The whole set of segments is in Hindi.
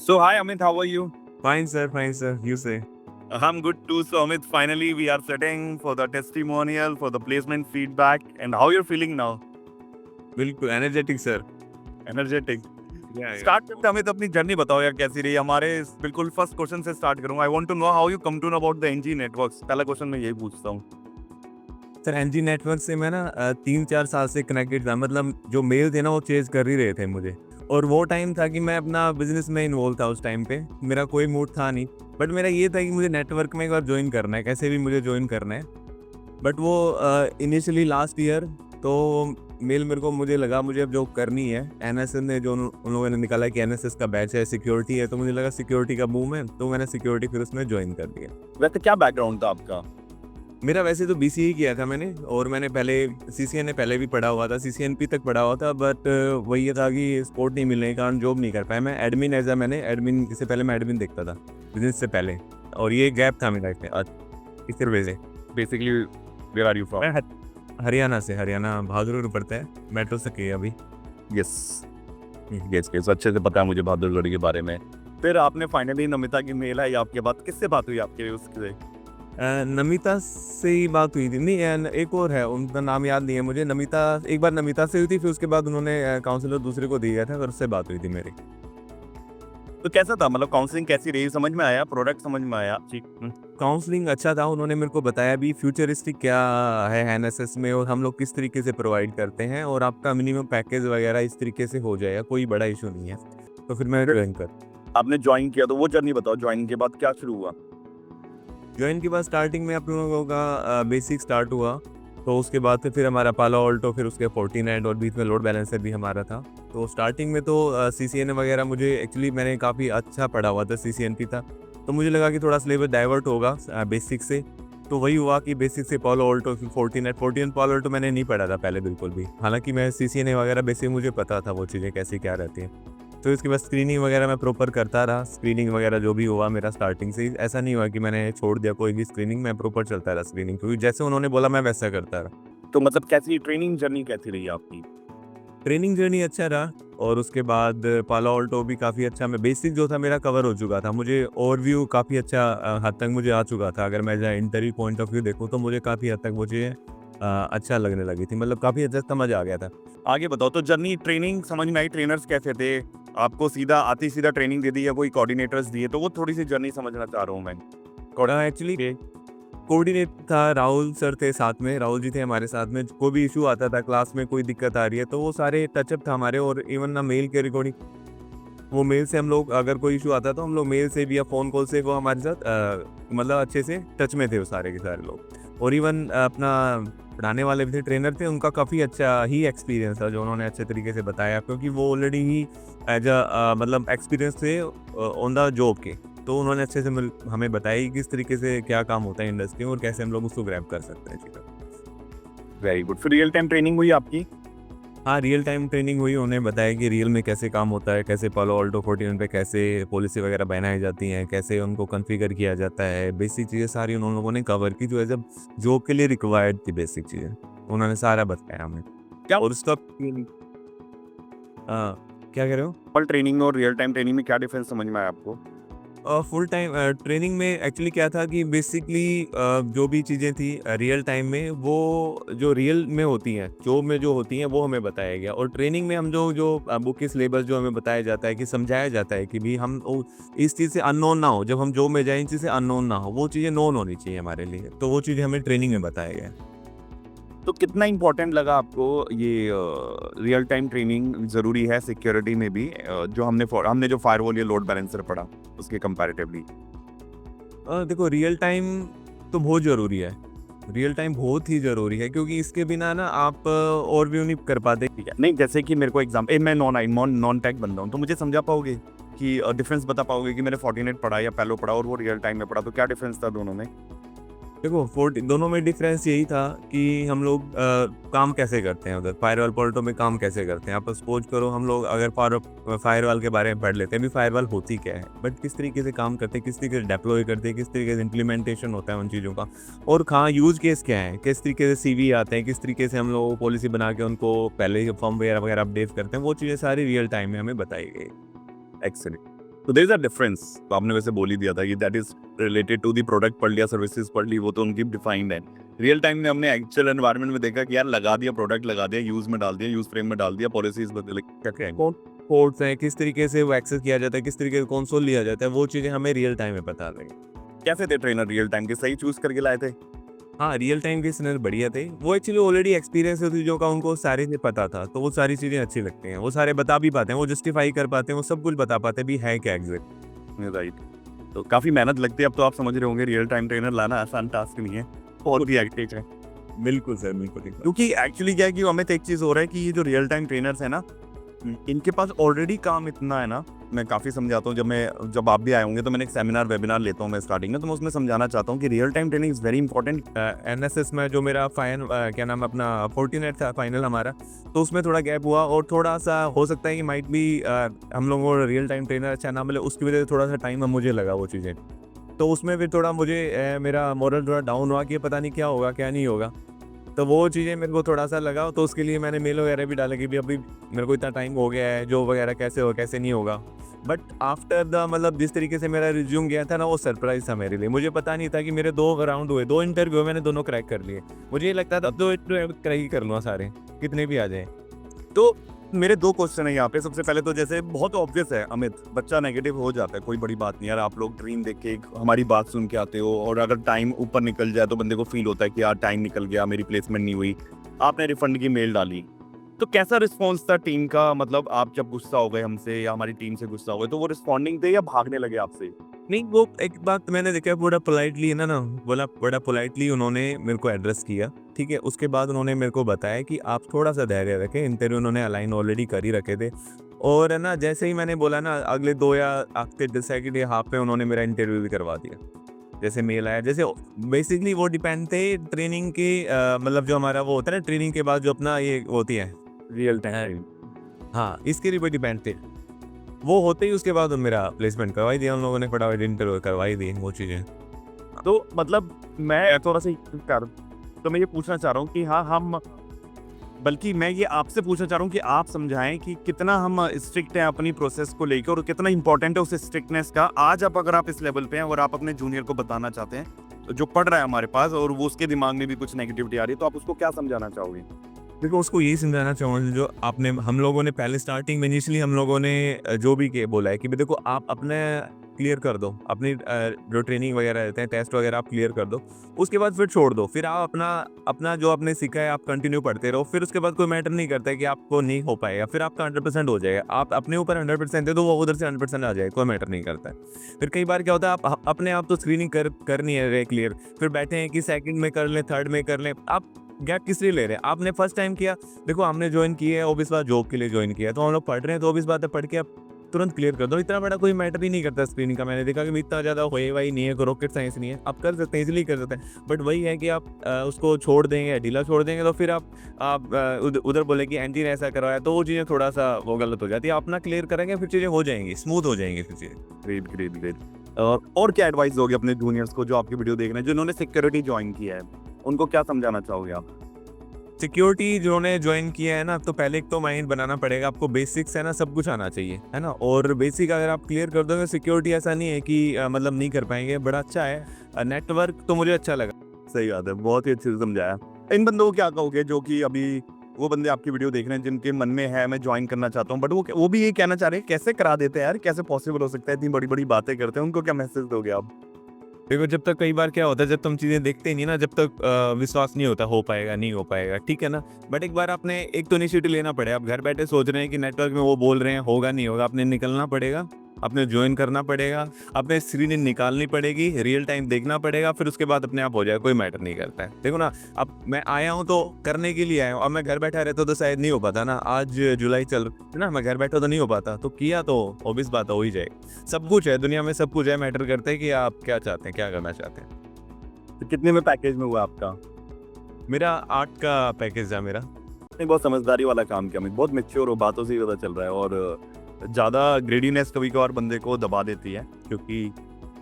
So hi Amit, how are you? Fine, sir. Fine, sir. You say. I'm good too. So Amit, finally we are sitting for the testimonial, for the placement feedback, and how you're feeling now? बिल्कुल एनर्जेटिक सर. Energetic. या स्टार्ट करते अमित अपनी जर्नी बताओ यार कैसी रही हमारे बिल्कुल फर्स्ट क्वेश्चन से स्टार्ट करूंगा. I want to know how you come to know about the NG networks. पहला क्वेश्चन मैं यही पूछता हूँ. सर एनजी नेटवर्क से मैं ना 3-4 साल से कनेक्टेड था. मतलब जो मेल थे ना वो चेज कर ही रहे थे मुझे. और वो टाइम था कि मैं अपना बिजनेस में इन्वॉल्व था उस टाइम पे. मेरा कोई मूड था नहीं. बट मेरा ये था कि मुझे नेटवर्क में एक बार ज्वाइन करना है, कैसे भी मुझे ज्वाइन करना है. बट वो इनिशियली लास्ट ईयर तो मेल मेरे को मुझे लगा मुझे अब जॉब करनी है. एनएसएस ने जो उन लोगों ने निकाला कि एनएसएस का बैच है, सिक्योरिटी है, तो मुझे लगा सिक्योरिटी का बूम है, तो मैंने सिक्योरिटी फिर उसमें ज्वाइन कर दिया. वैसे क्या बैकग्राउंड था आपका? मेरा वैसे तो बीसीए किया था मैंने, और मैंने पहले सीसीएन पहले भी पढ़ा हुआ था, सीसीएनपी तक पढ़ा हुआ था. बट वही ये था कि सपोर्ट नहीं मिलने के कारण जॉब नहीं कर पाया. मैं एडमिन मैंने एडमिन, इससे पहले मैं एडमिन देखता था बिजनेस से पहले, और ये गैप था मेरा इसमें. इस वजह से basically where are you from? मैं हरियाणा से, हरियाणा बहादुरगढ़ पड़ता है, मेट्रो से किया अभी. यस यस अच्छे से पता है मुझे बहादुरगढ़ के बारे में. फिर आपने फाइनली नमिता की मेल आई आपके बाद. किससे बात हुई आपके उससे? नमिता से ही बात हुई थी. नहीं, एक और है, उनका नाम याद नहीं है मुझे. नमिता, एक बार नमिता से हुई थी, फिर उसके बाद उन्होंने काउंसलर दूसरे को दिया था, और उससे बात हुई थी मेरी. तो कैसा था, मतलब काउंसलिंग कैसी रही? समझ में आया? प्रोडक्ट समझ में आया? जी. काउंसलिंग अच्छा था. उन्होंने मेरे को बताया भी फ्यूचरिस्टिक क्या है एनएसएस में, और हम लोग किस तरीके से प्रोवाइड करते हैं, और आपका मिनिमम पैकेज वगैरह इस तरीके से हो जाएगा, कोई बड़ा इशू नहीं है. तो फिर मैं ज्वाइन कर आपने ज्वाइन किया तो वो जर्नी बताओ. ज्वाइन के बाद क्या शुरू हुआ? ज्वाइन के बाद स्टार्टिंग में आप लोगों का बेसिक स्टार्ट हुआ. तो उसके बाद फिर हमारा पालो ऑल्टो, फिर उसके फोर्टीनाइट, और बीच में लोड बैलेंसर भी हमारा था. तो स्टार्टिंग में तो सीसीएन वगैरह मुझे एक्चुअली मैंने काफ़ी अच्छा पढ़ा हुआ था, सीसीएनपी था, तो मुझे लगा कि थोड़ा सिलेबस डाइवर्ट होगा बेसिक से. तो वही हुआ कि बेसिक से पालो ऑल्टो, फिर फोर्टीनाइट पालो ऑल्टो मैंने नहीं पढ़ा था पहले बिल्कुल भी. हालांकि मैं सीसीएन वगैरह बेसिक मुझे पता था वो चीज़ें कैसी क्या रहती हैं. तो इसके बाद स्क्रीनिंग वगैरह मैं प्रॉपर करता रहा. स्क्रीनिंग वगैरह जो भी हुआ मेरा स्टार्टिंग से ही, ऐसा नहीं हुआ कि मैंने छोड़ दिया कोई भी स्क्रीनिंग. मैं प्रॉपर चलता रहा स्क्रीनिंग, क्योंकि जैसे उन्होंने बोला मैं वैसा करता रहा. तो मतलब कैसी ट्रेनिंग जर्नी कैसी रही आपकी? ट्रेनिंग जर्नी अच्छा रहा. और उसके बाद पालो ऑल्टो भी काफ़ी अच्छा, मैं बेसिक जो था मेरा कवर हो चुका था. मुझे ओवरव्यू काफ़ी अच्छा हद तक मुझे आ चुका था. अगर मैं इंटरव्यू पॉइंट ऑफ व्यू देखूँ तो मुझे काफ़ी हद तक वो चीज़ें अच्छा लगने लगी थी. मतलब काफ़ी अच्छा समझ आ गया था. आगे बताओ. तो जर्नी ट्रेनिंग समझ में आई. ट्रेनर्स कैसे थे? आपको सीधा आती सीधा ट्रेनिंग दे दी या कोई कोऑर्डिनेटर्स दिए? तो वो थोड़ी सी जर्नी समझना चाह रहा हूँ मैं. एक्चुअली कोऑर्डिनेट था, राहुल सर थे साथ में, राहुल जी थे हमारे साथ में. कोई भी इशू आता था क्लास में, कोई दिक्कत आ रही है, तो वो सारे टचअप था हमारे. और इवन ना मेल के रिकॉर्डिंग, वो मेल से हम लोग, अगर कोई इशू आता तो हम लोग मेल से भी या फ़ोन कॉल से वो हमारे साथ मतलब अच्छे से टच में थे वो सारे के सारे लोग. और इवन अपना पढ़ाने वाले भी थे, ट्रेनर थे, उनका काफ़ी अच्छा ही एक्सपीरियंस था जो उन्होंने अच्छे तरीके से बताया, क्योंकि वो ऑलरेडी ही एज मतलब एक्सपीरियंस थे ऑन द जॉब के. तो उन्होंने अच्छे से हमें बताया कि किस तरीके से क्या काम होता है इंडस्ट्री में, और कैसे हम लोग उसको ग्रैब कर सकते हैं चीज़ें. Very good. फिर रियल टाइम ट्रेनिंग हुई आपकी? हाँ, रियल टाइम ट्रेनिंग हुई. उन्हें बताया कि रियल में कैसे काम होता है, कैसे पालो ऑल्टो 14 पे कैसे पॉलिसी वगैरह बनाई जाती हैं, कैसे उनको कॉन्फ़िगर किया जाता है. बेसिक चीज़ें सारी उन लोगों ने कवर की, जो एज अ जॉब के लिए रिक्वायर्ड थी. बेसिक चीज़ें उन्होंने सारा बताया हमें. क्या और उसका क्या कह रहे हो? फुल ट्रेनिंग और रियल टाइम ट्रेनिंग में क्या डिफरेंस समझ में आया आपको? फुल टाइम ट्रेनिंग में एक्चुअली क्या था कि बेसिकली जो भी चीज़ें थी रियल टाइम में, वो जो रियल में होती हैं, जॉब में जो होती हैं, वो हमें बताया गया. और ट्रेनिंग में हम जो जो बुक के सिलेबस जो हमें बताया जाता है, कि समझाया जाता है कि भी हम इस चीज़ से अननोन ना हो, जब हम जॉब में जाएं इस चीज़ से अननोन ना हो, वो चीज़ें नोन होनी चाहिए हमारे लिए. तो वो चीज़ें हमें ट्रेनिंग में बताया गया. तो कितना इंपॉर्टेंट लगा आपको ये रियल टाइम ट्रेनिंग? ज़रूरी है सिक्योरिटी में भी जो हमने जो फायरवॉल या लोड बैलेंसर पढ़ा उसके कंपैरेटिवली? देखो, रियल टाइम तो बहुत ज़रूरी है. रियल टाइम बहुत ही ज़रूरी है, क्योंकि इसके बिना ना आप और भी नहीं कर पाते. ठीक है. नहीं, जैसे कि मेरे को एग्जाम्पल, मैं नॉन टेक बंदा हूँ, तो मुझे समझा पाओगे कि डिफरेंस बता पाओगे कि मैंने फोर्टिनेट पढ़ा या पैलो पढ़ा और वो रियल टाइम में पढ़ा, तो क्या डिफरेंस था दोनों में? देखो, दोनों में डिफरेंस यही था कि हम लोग काम कैसे करते हैं उधर फायरवॉल पोर्टो में, काम कैसे करते हैं. आप सपोज करो हम लोग अगर फायरवॉल के बारे में पढ़ लेते हैं, भी फायरवॉल होती क्या है, बट किस तरीके से काम करते हैं, किस तरीके से डिप्लॉय करते हैं, किस तरीके से इम्प्लीमेंटेशन होता है उन चीज़ों का, और कहाँ यूज केस क्या है, किस तरीके से सीवी आते हैं, किस तरीके से हम लोग पॉलिसी बना के उनको पहले ही फॉर्म वगैरह वगैरह अपडेट करते हैं, वो चीज़ें सारी रियल टाइम में हमें बताई गई. एक्सीलेंट. तो देयर इज अ डिफरेंस। तो आपने वैसे बोल ही दिया था कि that is related to the product पढ़ लिया, सर्विसेज पढ़ ली, वो तो उनकी डिफाइंड है। रियल टाइम में हमने एक्चुअल एनवायरनमेंट में देखा कि यार लगा दिया, प्रोडक्ट लगा दिया, यूज में डाल दिया, यूज फ्रेम में डाल दिया, पॉलिसीज बदल क्या क्या कौन कोड्स हैं, किस तरीके से वो एक्सेस किया जाता है, किस तरीके से कंसोल लिया जाता है, वो चीज़ें हमें रियल टाइम में पता लगेंगी। कैसे थे ट्रेनर रियल टाइम के, सही चूज करके लाए थे? हाँ, रियल टाइम के सिनेरियो बढ़िया थे। वो एक्चुअली ऑलरेडी एक्सपीरियंस है चीज़ों का, उनको सारे से पता था, तो वो सारी चीज़ें अच्छी लगती हैं। वो सारे बता भी पाते हैं, वो जस्टिफाई कर पाते हैं, वो सब कुछ बता पाते हैं भी है क्या एग्जैक्ट। राइट। तो काफी मेहनत लगती है, अब तो आप समझ रहे होंगे रियल टाइम ट्रेनर लाना आसान टास्क नहीं है, बहुत ही हेक्टिक है। बिल्कुल सर, बिल्कुल ठीक। क्योंकि एक्चुअली क्या है कि हमें तो एक चीज हो रहा है कि ये जो रियल टाइम ट्रेनर्स है ना, इनके पास ऑलरेडी काम इतना है ना। मैं काफी समझाता हूँ, जब आप भी आए होंगे तो मैंने एक सेमिनार वेबिनार लेता हूँ मैं स्टार्टिंग में, तो मैं उसमें समझाना चाहता हूँ कि real time training is very important. NSS में जो मेरा क्या नाम है अपना फोर्टिनेट था फाइनल हमारा, तो उसमें थोड़ा गैप हुआ और थोड़ा सा हो सकता है कि माइट भी हम लोगों को रियल टाइम ट्रेनर अच्छा ना मिले, उसकी वजह से थोड़ा सा टाइम मुझे लगा वो चीज़ें। तो उसमें फिर थोड़ा मुझे मेरा मोरल थोड़ा डाउन हुआ कि पता नहीं क्या होगा क्या नहीं होगा। तो वो चीज़ें मेरे को थोड़ा सा लगा, तो उसके लिए मैंने मेल वगैरह भी डाले कि भी अभी मेरे को इतना टाइम हो गया है, जो वगैरह कैसे हो कैसे नहीं होगा। बट आफ्टर द मतलब जिस तरीके से मेरा रिज्यूम गया था ना, वो सरप्राइज था मेरे लिए। मुझे पता नहीं था कि मेरे 2 राउंड हुए, 2 इंटरव्यू मैंने दोनों क्रैक कर लिए। मुझे ये लगता था अब तो क्रैक ही कर लूँगा सारे, कितने भी आ जाए। तो मेरे 2 क्वेश्चन है यहाँ पे। सबसे पहले तो जैसे बहुत ऑब्वियस है अमित, बच्चा नेगेटिव हो जाता है, कोई बड़ी बात नहीं यार। आप लोग ड्रीम देख के हमारी बात सुन के आते हो, और अगर टाइम ऊपर निकल जाए तो बंदे को फील होता है कि यार टाइम निकल गया, मेरी प्लेसमेंट नहीं हुई। आपने रिफंड की मेल डाली, तो कैसा रिस्पॉन्स था टीम का? मतलब आप जब गुस्सा हो गए हमसे या हमारी टीम से गुस्सा हो गए, तो वो रिस्पॉन्डिंग थे या भागने लगे आपसे? नहीं, वो एक बात मैंने देखा बड़ा पोलाइटली है ना बोला, बड़ा पोलाइटली उन्होंने मेरे को एड्रेस किया। ठीक है, उसके बाद उन्होंने मेरे को बताया कि आप थोड़ा सा धैर्य रखें, इंटरव्यू उन्होंने अलाइन ऑलरेडी कर ही रखे थे। और है ना, जैसे ही मैंने बोला ना, अगले 2 या आफ्टर सेकंड या हाफ में उन्होंने मेरा इंटरव्यू भी करवा दिया। जैसे मेल आया, जैसे बेसिकली वो डिपेंड थे ट्रेनिंग के मतलब जो हमारा वो होता है ना ट्रेनिंग के बाद जो अपना ये होती है रियल टाइम। हाँ, इसके लिए डिपेंड थे। वो होते ही उसके बाद मेरा प्लेसमेंट करवाई दिया उन लोगों ने, फटाफट इंटरव्यू करवाई दी वो चीज़ें। तो मतलब मैं थोड़ा सा तो मैं ये पूछना चाह रहा हूँ कि हाँ हम, बल्कि मैं ये आपसे पूछना चाह रहा हूँ कि आप समझाएं कि कितना हम स्ट्रिक्ट हैं अपनी प्रोसेस को लेकर, और कितना इंपॉर्टेंट है उस स्ट्रिक्टनेस का। आज आप अगर आप इस लेवल पे हैं और आप अपने जूनियर को बताना चाहते हैं जो पढ़ रहा है हमारे पास, और वो उसके दिमाग में भी कुछ नेगेटिविटी आ रही है, तो आप उसको क्या समझाना चाहोगे? देखो, उसको यही समझाना चाहूँगा जो आपने हम लोगों ने पहले स्टार्टिंग में इनिशियली हम लोगों ने जो भी के बोला है कि भाई देखो आप अपने क्लियर कर दो, अपनी जो ट्रेनिंग वगैरह रहते हैं, टेस्ट वगैरह आप क्लियर कर दो, उसके बाद फिर छोड़ दो। फिर आप अपना अपना जो आपने सीखा है आप कंटिन्यू पढ़ते रहो। फिर उसके बाद कोई मैटर नहीं करता है कि आपको नहीं हो पाएगा, फिर आपका 100% हो जाएगा। आप अपने ऊपर 100% दे दो, वो उधर से 100% आ जाएगा, कोई मैटर नहीं करता है। फिर कई बार क्या होता है, आप अपने आप तो स्क्रीनिंग करनी है क्लियर, फिर बैठे हैं कि सेकंड में कर लें, थर्ड में कर लें। आप गैप किस लिए ले रहे हैं? आपने फर्स्ट टाइम किया, देखो हमने ज्वाइन किया है ऑब्वियस बात, जॉब के लिए ज्वाइन किया है, तो हम लोग पढ़ रहे हैं, तो ऑब्वियस बात है पढ़ के आप तुरंत क्लियर कर दो। इतना बड़ा कोई मैटर ही नहीं करता स्क्रीनिंग का। मैंने देखा कि इतना ज़्यादा होए वही नहीं है, रॉकेट साइंस नहीं है, आप कर सकते हैं, इजीली कर सकते हैं। बट वही है कि आप उसको छोड़ देंगे या ढीला छोड़ देंगे, तो फिर आप उधर बोले कि एंटी ने ऐसा करवाया, तो वो चीज़ें थोड़ा सा वो गलत हो जाती है। आप अपना क्लियर करेंगे, फिर चीज़ें हो जाएंगी, स्मूथ हो जाएंगी फिर चीज़ें। Great great great. और क्या एडवाइस दोगे अपने जूनियर्स को जो आपकी वीडियो देख रहे हैं, जिन्होंने सिक्योरिटी ज्वाइन किया है, उनको क्या समझाना चाहोगे आप? सिक्योरिटी जिन्होंने ज्वाइन किया है ना, तो पहले एक तो माइंड बनाना पड़ेगा, आपको बेसिक्स है ना सब कुछ आना चाहिए, है ना। और बेसिक अगर आप क्लियर कर दोगे, सिक्योरिटी ऐसा नहीं है कि मतलब नहीं कर पाएंगे, बड़ा अच्छा है। नेटवर्क तो मुझे अच्छा लगा। सही बात है, बहुत ही अच्छे से समझाया। इन बंदों को क्या कहोगे जो कि अभी वो बंदे आपकी वीडियो देख रहे हैं, जिनके मन में है मैं ज्वाइन करना चाहता हूँ, बट वो भी ये कहना चाह रहे हैं कैसे करा देते हैं यार, कैसे पॉसिबल हो सकता है, इतनी बड़ी बड़ी बातें करते हैं, उनको क्या मैसेज दोगे आप? देखो, जब तक कई बार क्या होता है, जब तुम चीज़ें देखते नहीं ना, जब तक विश्वास नहीं होता हो पाएगा नहीं हो पाएगा, ठीक है ना। बट एक बार आपने एक तो इनिशिएटिव लेना पड़ेगा। आप घर बैठे सोच रहे हैं कि नेटवर्क में वो बोल रहे हैं होगा नहीं होगा, आपने निकलना पड़ेगा, आपने ज्वाइन करना पड़ेगा, अपने स्क्रीन निकालनी पड़ेगी, रियल टाइम देखना पड़ेगा, फिर उसके बाद अपने आप हो जाएगा, कोई मैटर नहीं करता है। देखो ना, अब मैं आया हूँ तो करने के लिए आया हूँ। अब मैं घर बैठा रहता तो शायद नहीं हो पाता ना। आज जुलाई चल रही है ना, मैं घर बैठा तो नहीं हो पाता, तो किया तो ऑब्वियस बात हो ही जाएगी। सब कुछ है दुनिया में, सब कुछ है, मैटर करता है कि आप क्या चाहते हैं, क्या करना चाहते हैं। तो कितने में पैकेज में हुआ आपका? मेरा 8 का पैकेज है मेरा। नहीं, बहुत समझदारी वाला काम किया, बहुत मेच्योर हो, बातों से ही पता चल रहा है। और ज़्यादा ग्रेडीनेस कभी कभार बंदे को दबा देती है, क्योंकि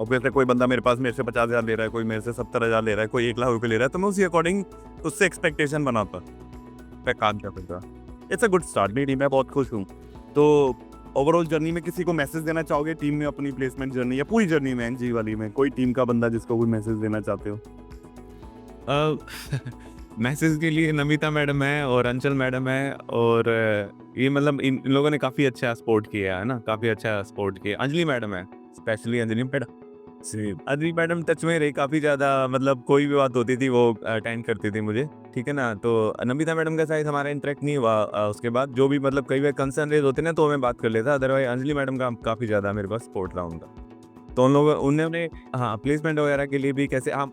ऑब्वियसली कोई बंदा मेरे से 50,000 ले रहा है, कोई मेरे से 70,000 ले रहा है, कोई 1 लाख रुपये ले रहा है, तो मैं उसी अकॉर्डिंग उससे एक्सपेक्टेशन बनाता मैं काम क्या करता। इट्स अ गुड स्टार्ट, मेरी मैं बहुत खुश हूँ। तो ओवरऑल जर्नी में किसी को मैसेज देना चाहोगे टीम में अपनी प्लेसमेंट जर्नी या पूरी जर्नी में एनजी वाली में कोई टीम का बंदा जिसको कोई मैसेज देना चाहते हो? मैसेज के लिए नमिता मैडम है और अंचल मैडम है, और ये मतलब इन लोगों ने काफ़ी अच्छा सपोर्ट किया है ना, काफ़ी अच्छा सपोर्ट किया। अंजलि मैडम है, स्पेशली अंजलि मैडम टच में रही काफ़ी ज़्यादा, मतलब कोई भी बात होती थी वो अटेंड करती थी मुझे, ठीक है ना। तो नमिता मैडम के साथ हमारा इंटरेक्ट नहीं हुआ, उसके बाद जो भी मतलब कई बार कंसर्न रेज होते ना तो मैं बात कर लेता, अदरवाइज अंजलि मैडम का काफ़ी ज़्यादा मेरे पास सपोर्ट रहा उनका। तो उन लोगों उन्होंने हाँ प्लेसमेंट वगैरह के लिए भी कैसे हम,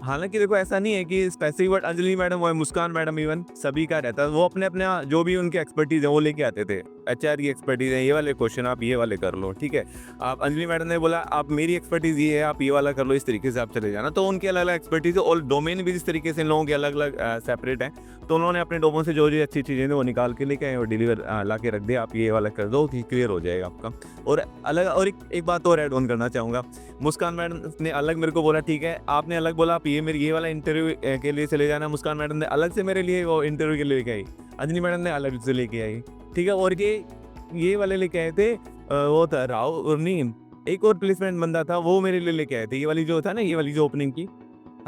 हालांकि देखो ऐसा नहीं है कि स्पेसिफिक, बट अंजलि मैडम और मुस्कान मैडम इवन सभी का रहता है, वो अपने अपने जो भी उनके एक्सपर्टीज है वो लेके आते थे। एचआर की एक्सपर्टीज है, ये वाले क्वेश्चन आप ये वाले कर लो, ठीक है। आप अंजलि मैडम ने बोला आप मेरी एक्सपर्टीज ये है, आप ये वाला कर लो, इस तरीके से आप चले जाना। तो उनके अलग अलग एक्सपर्टीज है और डोमेन भी इस तरीके से इन लोगों के अलग अलग सेपरेट हैं। तो उन्होंने अपने डोमेन से जो जो अच्छी चीज़ें वो निकाल के लेके आए और डिलीवर ला के रख दिया, आप ये वाला कर दो, क्लियर हो जाएगा आपका। और अलग और एक बात और ऐड ऑन करना चाहूँगा, मुस्कान मैडम ने अलग मेरे को बोला ठीक है, आपने अलग बोला आप ये मेरी ये वाला इंटरव्यू के लिए चले जाना, मुस्कान मैडम ने अलग से मेरे लिए वो इंटरव्यू के लिए लेके आई, अंजलि मैडम ने अलग से लेके आई, ठीक है। और ये वाले लेके आए थे, वो था राव और नहीं, एक और प्लेसमेंट बंदा था वो मेरे लिए लेके आए थे, ये वाली जो था ना, ये वाली जो ओपनिंग की।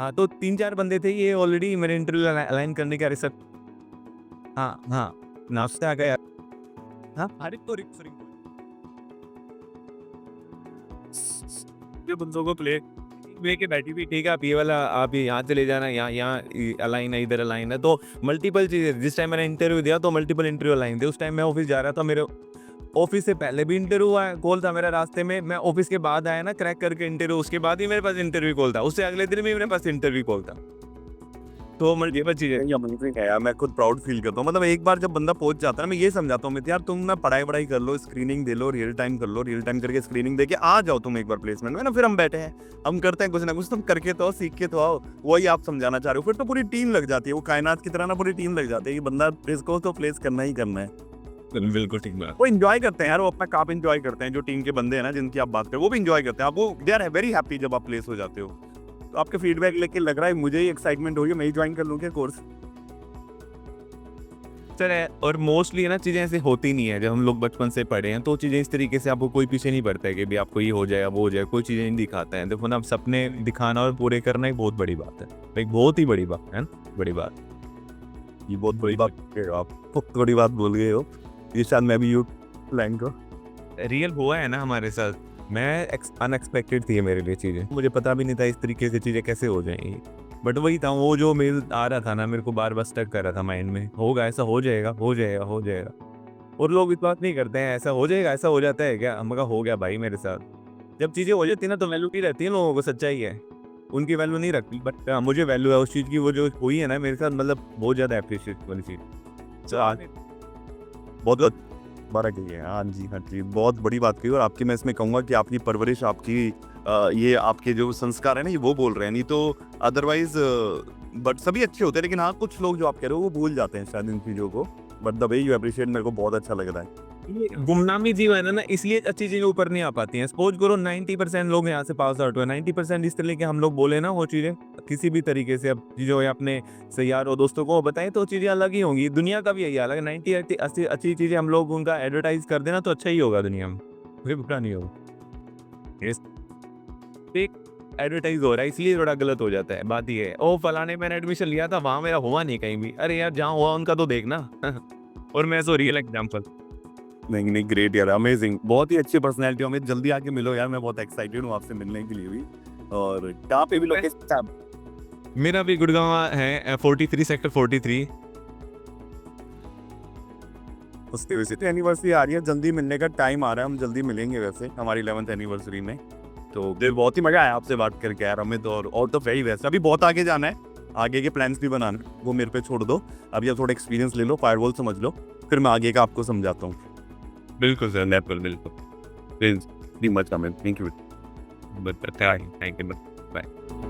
हाँ, तो 3-4 बंदे थे ये ऑलरेडी मेरे इंटरव्यू अलाइन करने का रिसर्च। हाँ नाश्ता आ गया। हाँ जो बंदों को प्ले लेके बैठी भी, ठीक है आप ये वाला आप यहाँ चले जाना, यहाँ अलाइन है, इधर अलाइन है। तो मल्टीपल चीज़ें, जिस टाइम मैंने इंटरव्यू दिया तो मल्टीपल इंटरव्यू अलाइन थे। उस टाइम मैं ऑफिस जा रहा था, मेरे ऑफिस से पहले भी इंटरव्यू आया कॉल था मेरा रास्ते में, मैं ऑफिस के बाद आया ना क्रैक करके इंटरव्यू, उसके बाद ही मेरे पास इंटरव्यू कॉल था, उससे अगले दिन भी मेरे पास इंटरव्यू कॉल था। तो मल्टीपल चीज़ें अमेजिंग है यार, मैं खुद प्राउड फील करता हूँ। मतलब एक बार जब बंदा पहुंच जाता है ना, मैं ये समझाता हूँ यार तुम ना पढ़ाई कर लो, स्क्रीनिंग दे लो, रियल टाइम कर लो, रियल टाइम करके स्क्रीनिंग दे के आ जाओ तुम एक बार प्लेसमेंट में ना, फिर हम बैठे हैं, हम करते हैं कुछ ना कुछ, तुम करके तो आओ, सीख के तो आओ। वही आप समझाना चाह रहे हो, फिर तो पूरी टीम लग जाती है, वो कायनात की तरह ना पूरी टीम लग जाती है कि बंदा इसको तो प्लेस करना ही करना है। बिल्कुल ठीक बात। वो एंजॉय करते हैं यार, वो अपना काम एंजॉय करते हैं, जो टीम के बंदे हैं ना जिनकी आप बात करें, वो भी एंजॉय करते हैं। आप वो दे आर वेरी हैप्पी जब आप प्लेस हो जाते हो। तो आपके फीडबैक लेके लग रहा है मुझे ही एक्साइटमेंट हो रही है, मैं ही ज्वाइन कर लूँ क्या कोर्स? सर है, और मोस्टली है ना चीज़ें ऐसे होती नहीं है, जब हम लोग बचपन से पढ़े हैं तो चीज़ें इस तरीके से आपको कोई पीछे नहीं पड़ता है कि भी आपको ये हो जाएगा वो हो जाएगा, कोई चीज़ें नहीं दिखाता है। देखो ना, सपने दिखाना और पूरे करना एक बहुत बड़ी बात है, एक बहुत ही बड़ी बात है ना, बड़ी बात। ये बहुत बड़ी बात कह रहे हो आप, बहुत बड़ी बात बोल गए हो, ये शायद मैं भी यू प्लान को रियल हुआ है ना हमारे साथ, मैं अनएक्सपेक्टेड थी मेरे लिए चीज़ें, मुझे पता भी नहीं था इस तरीके से चीज़ें कैसे हो जाएंगी। बट वही था, वो जो मेल आ रहा था ना मेरे को बार बार स्टक कर रहा था माइंड में, होगा ऐसा, हो जाएगा हो जाएगा हो जाएगा। और लोग इस बात नहीं करते हैं, ऐसा हो जाएगा, ऐसा हो जाता है क्या? हम कहा हो गया भाई मेरे साथ। जब चीज़ें हो जाती है ना तो वैल्यू नहीं रहती है लोगों को, सच्चाई है, उनकी वैल्यू नहीं रखती। बट मुझे वैल्यू है उस चीज़ की, वो जो हुई है ना मेरे साथ, मतलब बहुत ज़्यादा अप्रिशिएट वाली चीज़। बहुत बारह की है। हाँ जी, हाँ जी, बहुत बड़ी बात कही। और आपकी मैं इसमें कहूँगा कि आपकी परवरिश, आपकी ये आपके जो संस्कार है ना, ये वो बोल रहे हैं, नहीं तो अदरवाइज बट सभी अच्छे होते हैं, लेकिन हाँ कुछ लोग जो आप कह रहे हो वो भूल जाते हैं शायद इन चीज़ों को। But the way you appreciate मेरे को बहुत अच्छा लग रहा है। ये गुमनामी जीवन है ना, इसलिए अच्छी चीजें ऊपर नहीं आ पाती हैं। सपोज करो 90% लोग यहाँ से पास आउट हुए, 90% इस तरह के हम लोग बोले ना वो चीजें किसी भी तरीके से, अब चीजों या अपने यार और दोस्तों को बताएं तो चीजें अलग ही होंगी। दुनिया का भी यही हाल है, 90-80 अच्छी चीजें हम लोग उनका एडवर्टाइज कर देना तो अच्छा ही होगा दुनिया में, कोई बुरा नहीं होगा। एक एडवर्टाइज हो रहा है इसलिए थोड़ा गलत हो जाता है। बात ये है, ओ फलाने मैंने एडमिशन लिया था, वहाँ मेरा हुआ नहीं कहीं भी। अरे यार जहाँ हुआ उनका तो देखना। और मैं सो रियल एग्जाम्पल। नहीं ग्रेट यार, अमेजिंग, बहुत ही अच्छी पर्सनैलिटी। हमें जल्दी आके मिलो यार, मैं बहुत एक्साइटेड हूँ आपसे मिलने के लिए भी। और कहाँ पे भी लोकेशन? मेरा भी गुड़गांव है, 43 सेक्टर 43। उसकी वजह से एनिवर्सरी आ रही है, जल्दी मिलने का टाइम आ रहा है, हम जल्दी मिलेंगे वैसे हमारी 11th एनिवर्सरी में। तो बहुत ही मजा आया आपसे बात करके यार अमित। और तो वेरी बेस्ट, अभी बहुत आगे जाना है, आगे के प्लान्स भी बनाना, वो मेरे पे छोड़ दो। अभी आप थोड़ा एक्सपीरियंस ले लो, फायरवॉल समझ लो, फिर मैं आगे का आपको समझाता हूँ। बिल्कुल सर, बिल्कुल। Thank you. Thank you. Bye.